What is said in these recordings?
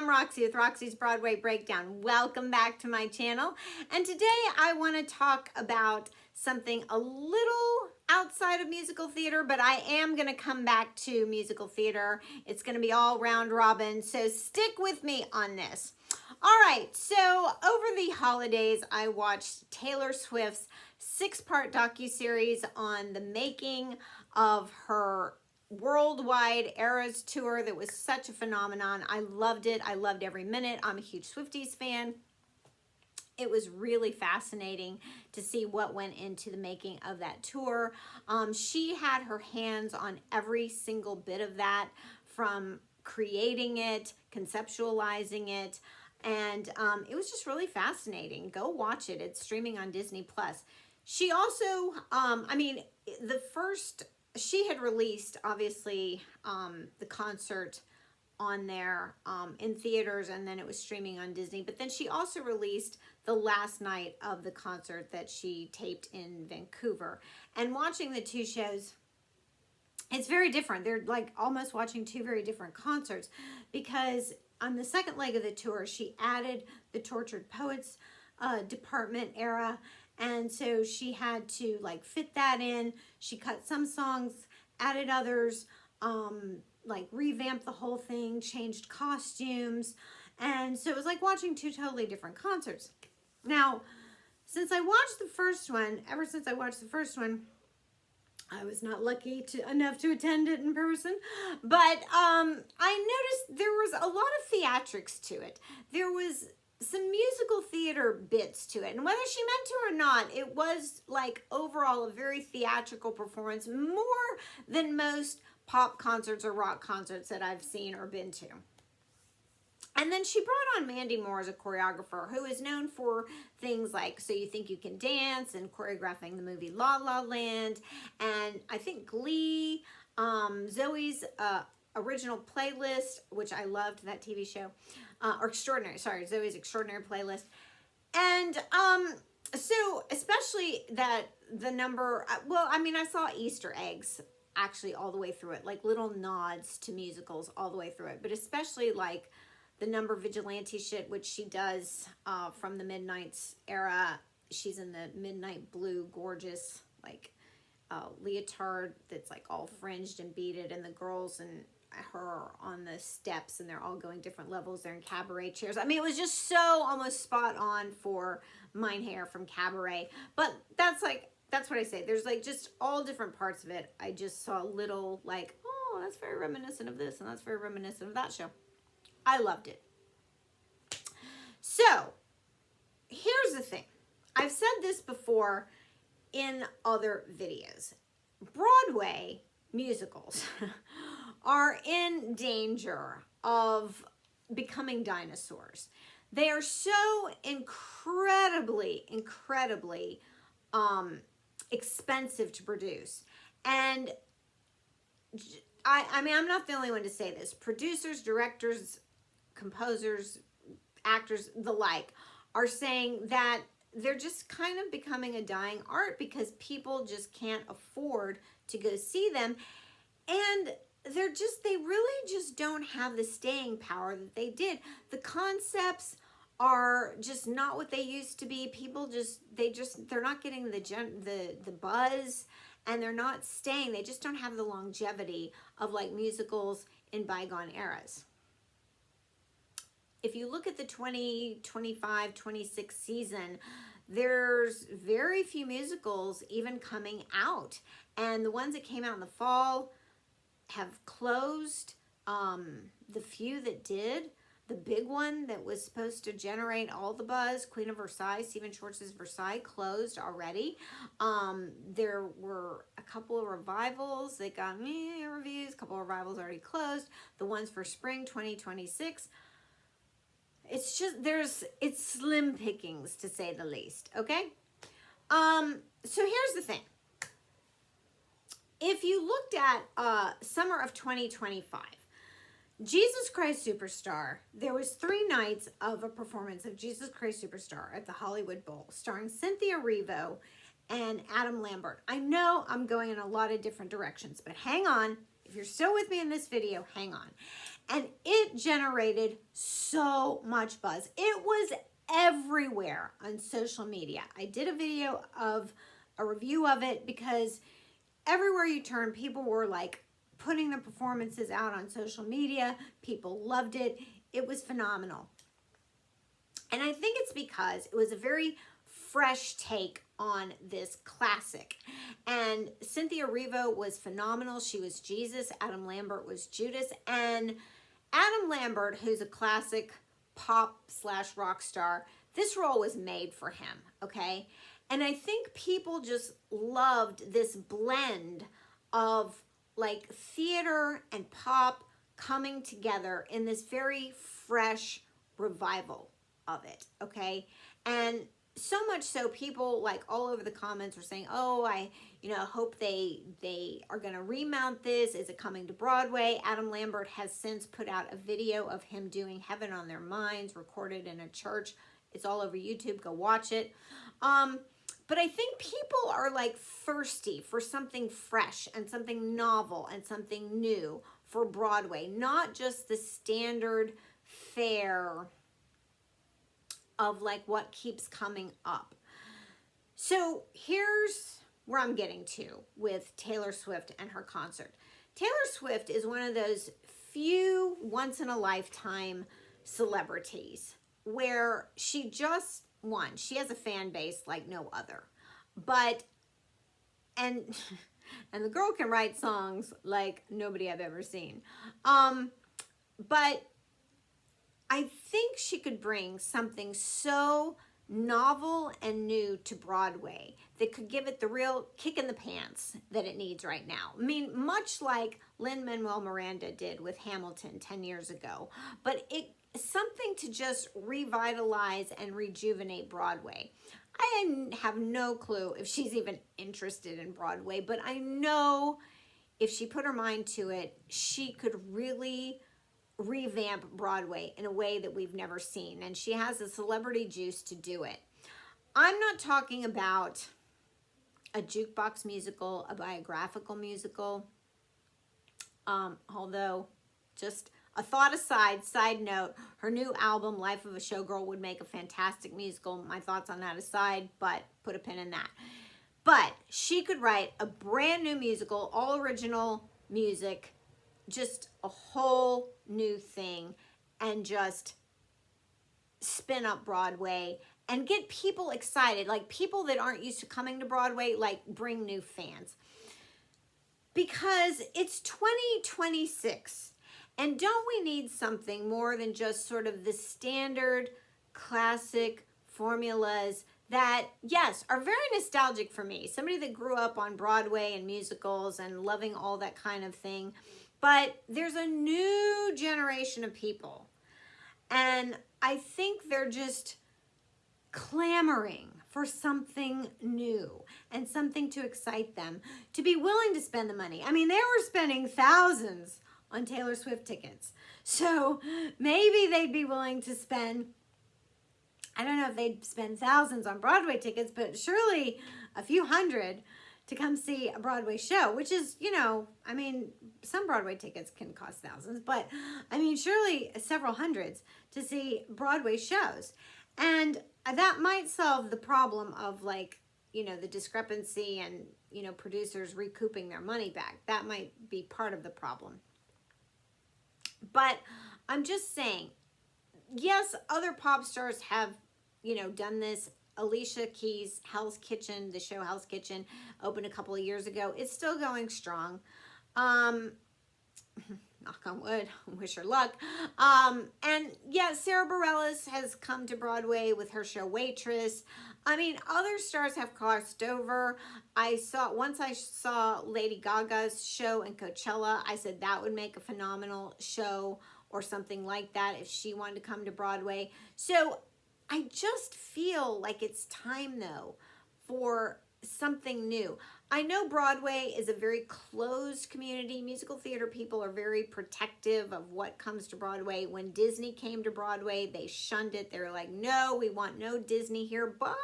I'm Roxie with Roxie's Broadway Breakdown. Welcome back to my channel. And today I want to talk about something a little outside of musical theater, but I am going to come back to musical theater. It's going to be all round robin, so stick with me on this. All right, so over the holidays, I watched Taylor Swift's 6-part docuseries on the making of her worldwide Eras tour that was such a phenomenon. I loved it. I loved every minute. I'm a huge Swifties fan. It was really fascinating to see what went into the making of that tour. She had her hands on every single bit of that, from creating it, conceptualizing it, and it was just really fascinating. Go watch it. It's streaming on Disney+. She also, she had released, obviously, the concert on there in theaters, and then it was streaming on Disney. But then she also released the last night of the concert that she taped in Vancouver. And watching the two shows, it's very different. They're like almost watching two very different concerts, because on the second leg of the tour, she added the Tortured Poets department era. And so she had to like fit that in. She cut some songs, added others, like revamped the whole thing, changed costumes. And so it was like watching two totally different concerts. Now, since I watched the first one, I was not lucky enough to attend it in person, but I noticed there was a lot of theatrics to it. There was some musical theater bits to it, and whether she meant to or not, it was like overall a very theatrical performance, more than most pop concerts or rock concerts that I've seen or been to. And then she brought on Mandy Moore as a choreographer, who is known for things like So You Think You Can Dance and choreographing the movie La La Land, and I think Glee, Zoe's original playlist, which I loved, that TV show, or Extraordinary, sorry, Zoe's Extraordinary Playlist. And so especially that the number, well, I mean, I saw Easter eggs actually all the way through it, like little nods to musicals all the way through it, but especially like the number vigilante shit, which she does from the Midnights era. She's in the midnight blue, gorgeous, like leotard that's like all fringed and beaded, and the girls and her on the steps, and they're all going different levels. They're in cabaret chairs. I mean, it was just so almost spot on for Mein Herr from Cabaret. But that's what I say. There's like just all different parts of it. I just saw little like, oh, that's very reminiscent of this, and that's very reminiscent of that show. I loved it. So here's the thing. I've said this before in other videos. Broadway musicals are in danger of becoming dinosaurs. They are so incredibly expensive to produce. And I mean, I'm not the only one to say this. Producers, directors, composers, actors, the like, are saying that they're just kind of becoming a dying art because people just can't afford to go see them. And they really just don't have the staying power that they did. The concepts are just not what they used to be. People they're not getting the buzz, and they're not staying. They just don't have the longevity of like musicals in bygone eras. If you look at the 2025, 26 season, there's very few musicals even coming out. And the ones that came out in the fall have closed. The few that did, the big one that was supposed to generate all the buzz, Queen of Versailles, Stephen Schwartz's Versailles, closed already. There were a couple of revivals that got me reviews. A couple of revivals already closed. The ones for spring 2026, it's just, it's slim pickings, to say the least, okay? So here's the thing. If you looked at summer of 2025, Jesus Christ Superstar, there was 3 nights of a performance of Jesus Christ Superstar at the Hollywood Bowl, starring Cynthia Erivo and Adam Lambert. I know I'm going in a lot of different directions, but hang on. If you're still with me in this video, hang on. And it generated so so much buzz. It was everywhere on social media. I did a video of a review of it because everywhere you turn, people were like putting the performances out on social media. People loved it. It was phenomenal. And I think it's because it was a very fresh take on this classic. And Cynthia Erivo was phenomenal. She was Jesus. Adam Lambert was Judas. And Adam Lambert, who's a classic pop/rock star, this role was made for him, okay? And I think people just loved this blend of like theater and pop coming together in this very fresh revival of it, okay? And so much so people like all over the comments were saying, oh, I hope they are going to remount this. Is it coming to Broadway? Adam Lambert has since put out a video of him doing Heaven on Their Minds, recorded in a church. It's all over YouTube. Go watch it. But I think people are like thirsty for something fresh and something novel and something new for Broadway, not just the standard fare of like what keeps coming up. So here's where I'm getting to with Taylor Swift and her concert. Taylor Swift is one of those few once in a lifetime celebrities where she just won. She has a fan base like no other. And the girl can write songs like nobody I've ever seen. But I think she could bring something so novel and new to Broadway that could give it the real kick in the pants that it needs right now. I mean, much like Lin-Manuel Miranda did with Hamilton 10 years ago, but something to just revitalize and rejuvenate Broadway. I have no clue if she's even interested in Broadway, but I know if she put her mind to it, she could really revamp Broadway in a way that we've never seen. And she has the celebrity juice to do it. I'm not talking about a jukebox musical, a biographical musical. Although, just a thought aside, side note, her new album, Life of a Showgirl, would make a fantastic musical. My thoughts on that aside, but put a pin in that. But she could write a brand new musical, all original music, just a whole new thing, and just spin up Broadway and get people excited, like people that aren't used to coming to Broadway, like bring new fans. Because it's 2026. And don't we need something more than just sort of the standard classic formulas that, yes, are very nostalgic for me. Somebody that grew up on Broadway and musicals and loving all that kind of thing. But there's a new generation of people. And I think they're just clamoring for something new and something to excite them, to be willing to spend the money. I mean, they were spending thousands on Taylor Swift tickets. So maybe they'd be willing to spend, I don't know if they'd spend thousands on Broadway tickets, but surely a few hundred to come see a Broadway show, which is, I mean, some Broadway tickets can cost thousands, but I mean, surely several hundreds to see Broadway shows. And that might solve the problem of like, the discrepancy and, producers recouping their money back. That might be part of the problem. But I'm just saying, yes, other pop stars have, done this. Alicia Keys' Hell's Kitchen, the show Hell's Kitchen, opened a couple of years ago. It's still going strong. Knock on wood, wish her luck. And yeah, Sarah Bareilles has come to Broadway with her show Waitress. I mean, other stars have crossed over. Once I saw Lady Gaga's show in Coachella, I said that would make a phenomenal show or something like that if she wanted to come to Broadway. So I just feel like it's time, though, for something new. I know Broadway is a very closed community. Musical theater people are very protective of what comes to Broadway. When Disney came to Broadway, they shunned it. They were like, no, we want no Disney here. But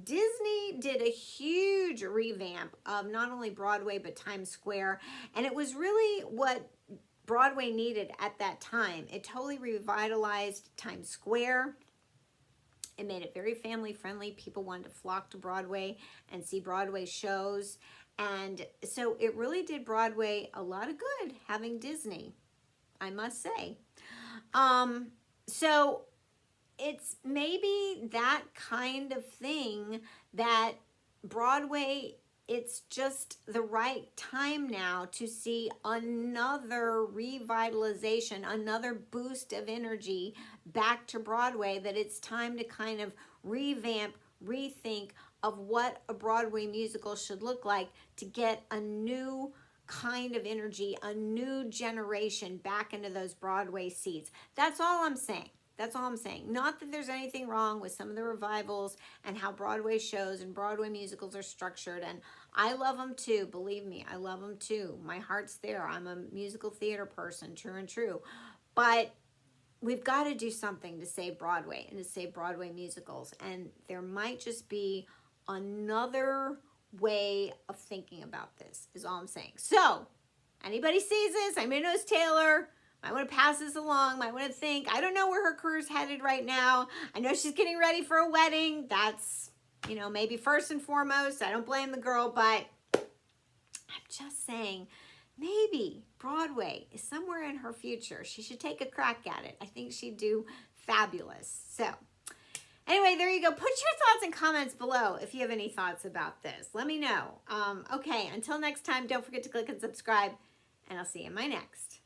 Disney did a huge revamp of not only Broadway, but Times Square. And it was really what Broadway needed at that time. It totally revitalized Times Square. It made it very family friendly. People wanted to flock to Broadway and see Broadway shows. And so it really did Broadway a lot of good having Disney, I must say. So it's maybe that kind of thing that Broadway, it's just the right time now to see another revitalization, another boost of energy back to Broadway, that it's time to kind of revamp, rethink of what a Broadway musical should look like to get a new kind of energy, a new generation back into those Broadway seats. That's all I'm saying. That's all I'm saying. Not that there's anything wrong with some of the revivals and how Broadway shows and Broadway musicals are structured. And I love them too. Believe me, I love them too. My heart's there. I'm a musical theater person, true and true. But we've got to do something to save Broadway and to save Broadway musicals. And there might just be another way of thinking about this, is all I'm saying. So, anybody sees this, I may know it's Taylor, might want to pass this along, might want to think, I don't know where her career's headed right now. I know she's getting ready for a wedding. That's, you know, maybe first and foremost. I don't blame the girl, but I'm just saying, maybe Broadway is somewhere in her future. She should take a crack at it. I think she'd do fabulous. So, anyway, there you go. Put your thoughts and comments below if you have any thoughts about this. Let me know. Okay, until next time, don't forget to click and subscribe, and I'll see you in my next.